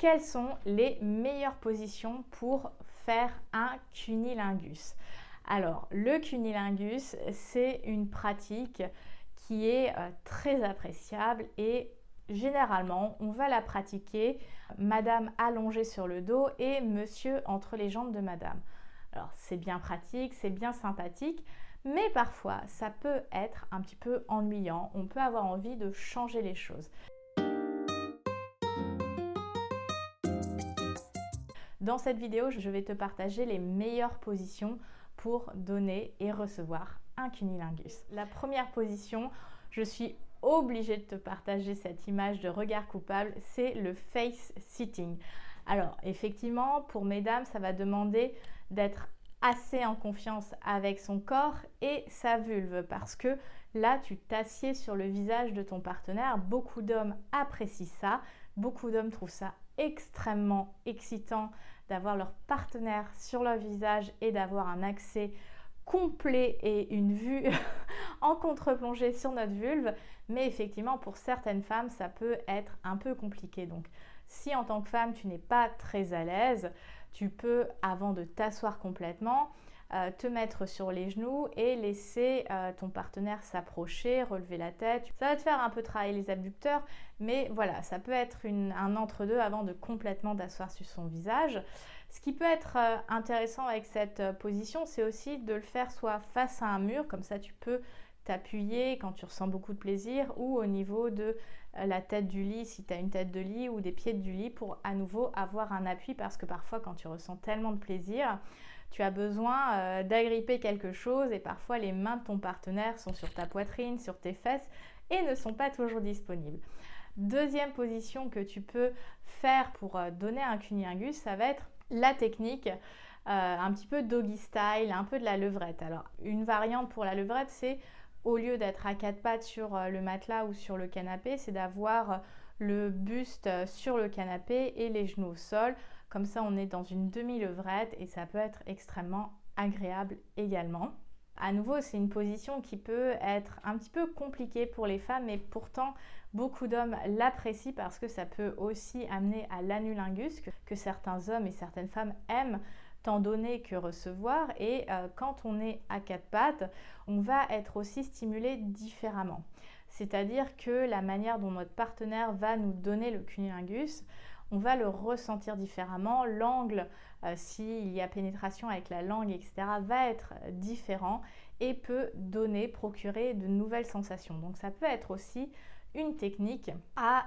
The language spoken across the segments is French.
quelles sont les meilleures positions pour faire un cunnilingus? Alors, le cunnilingus, c'est une pratique qui est très appréciable et généralement, on va la pratiquer madame allongée sur le dos et monsieur entre les jambes de madame. Alors, c'est bien pratique, c'est bien sympathique, mais parfois, ça peut être un petit peu ennuyant. On peut avoir envie de changer les choses. Dans cette vidéo, je vais te partager les meilleures positions pour donner et recevoir un cunnilingus. La première position, je suis obligée de te partager cette image de regard coupable, c'est le face sitting. Alors, effectivement, pour mesdames, ça va demander d'être assez en confiance avec son corps et sa vulve parce que là, tu t'assieds sur le visage de ton partenaire. Beaucoup d'hommes apprécient ça. Beaucoup d'hommes trouvent ça extrêmement excitant d'avoir leur partenaire sur leur visage et d'avoir un accès complet et une vue en contre-plongée sur notre vulve. Mais effectivement, pour certaines femmes, ça peut être un peu compliqué. Donc, si en tant que femme, tu n'es pas très à l'aise, tu peux, avant de t'asseoir complètement, te mettre sur les genoux et laisser ton partenaire s'approcher, relever la tête. Ça va te faire un peu travailler les abducteurs, mais voilà, ça peut être un entre-deux avant de complètement t'asseoir sur son visage. Ce qui peut être intéressant avec cette position, c'est aussi de le faire soit face à un mur, comme ça tu peux t'appuyer quand tu ressens beaucoup de plaisir, ou au niveau de la tête du lit, si tu as une tête de lit, ou des pieds du lit, pour à nouveau avoir un appui, parce que parfois quand tu ressens tellement de plaisir, tu as besoin d'agripper quelque chose et parfois les mains de ton partenaire sont sur ta poitrine, sur tes fesses et ne sont pas toujours disponibles. Deuxième position que tu peux faire pour donner un cunnilingus, ça va être la technique un petit peu doggy style, un peu de la levrette. Alors, une variante pour la levrette, c'est au lieu d'être à quatre pattes sur le matelas ou sur le canapé, c'est d'avoir le buste sur le canapé et les genoux au sol. Comme ça, on est dans une demi-levrette et ça peut être extrêmement agréable également. À nouveau, c'est une position qui peut être un petit peu compliquée pour les femmes, mais pourtant, beaucoup d'hommes l'apprécient parce que ça peut aussi amener à l'anulingus, que certains hommes et certaines femmes aiment tant donner que recevoir. Et quand on est à quatre pattes, on va être aussi stimulé différemment. C'est-à-dire que la manière dont notre partenaire va nous donner le cunnilingus, on va le ressentir différemment. L'angle, s'il y a pénétration avec la langue, etc., va être différent et peut procurer de nouvelles sensations. Donc ça peut être aussi une technique à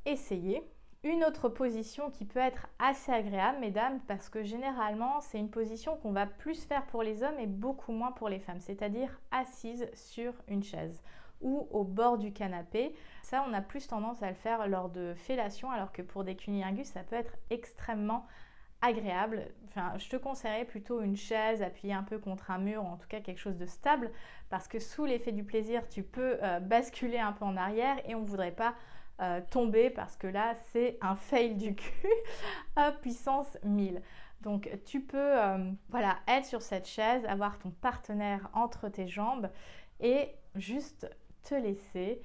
essayer. Une autre position qui peut être assez agréable, mesdames, parce que généralement, c'est une position qu'on va plus faire pour les hommes et beaucoup moins pour les femmes, c'est-à-dire assise sur une chaise ou au bord du canapé. Ça, on a plus tendance à le faire lors de fellation, alors que pour des cunnilingus, ça peut être extrêmement agréable. Enfin, je te conseillerais plutôt une chaise appuyée un peu contre un mur, ou en tout cas quelque chose de stable, parce que sous l'effet du plaisir, tu peux basculer un peu en arrière et on ne voudrait pas tomber parce que là, c'est un fail du cul à puissance 1000. Donc, tu peux être sur cette chaise, avoir ton partenaire entre tes jambes et juste te laisser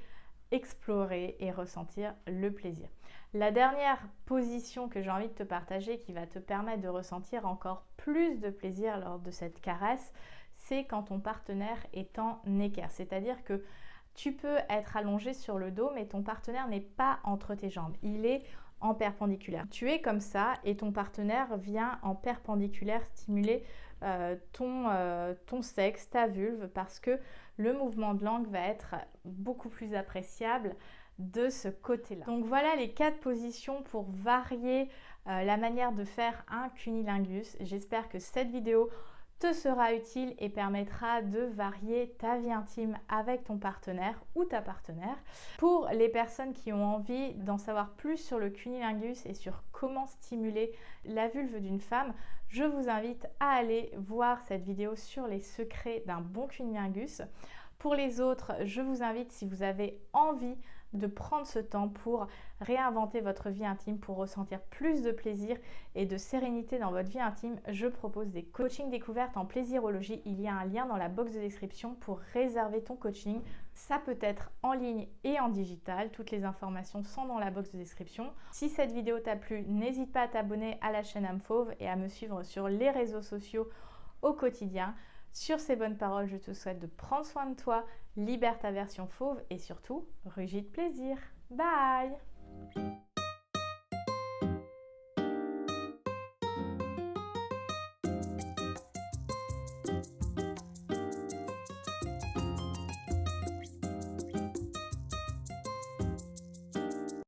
explorer et ressentir le plaisir. La dernière position que j'ai envie de te partager qui va te permettre de ressentir encore plus de plaisir lors de cette caresse, c'est quand ton partenaire est en équerre. C'est-à-dire que tu peux être allongé sur le dos, mais ton partenaire n'est pas entre tes jambes. Il est en perpendiculaire. Tu es comme ça et ton partenaire vient en perpendiculaire stimuler ton sexe, ta vulve, parce que le mouvement de langue va être beaucoup plus appréciable de ce côté-là. Donc voilà les 4 positions pour varier la manière de faire un cunnilingus. J'espère que cette vidéo te sera utile et permettra de varier ta vie intime avec ton partenaire ou ta partenaire. Pour les personnes qui ont envie d'en savoir plus sur le cunnilingus et sur comment stimuler la vulve d'une femme, je vous invite à aller voir cette vidéo sur les secrets d'un bon cunnilingus. Pour les autres, je vous invite, si vous avez envie de prendre ce temps pour réinventer votre vie intime, pour ressentir plus de plaisir et de sérénité dans votre vie intime, je propose des coachings découvertes en plaisirologie. Il y a un lien dans la box de description pour réserver ton coaching. Ça peut être en ligne et en digital. Toutes les informations sont dans la box de description. Si cette vidéo t'a plu, n'hésite pas à t'abonner à la chaîne Âme Fauve et à me suivre sur les réseaux sociaux au quotidien. Sur ces bonnes paroles, je te souhaite de prendre soin de toi, libère ta version fauve et surtout, rugis de plaisir. Bye!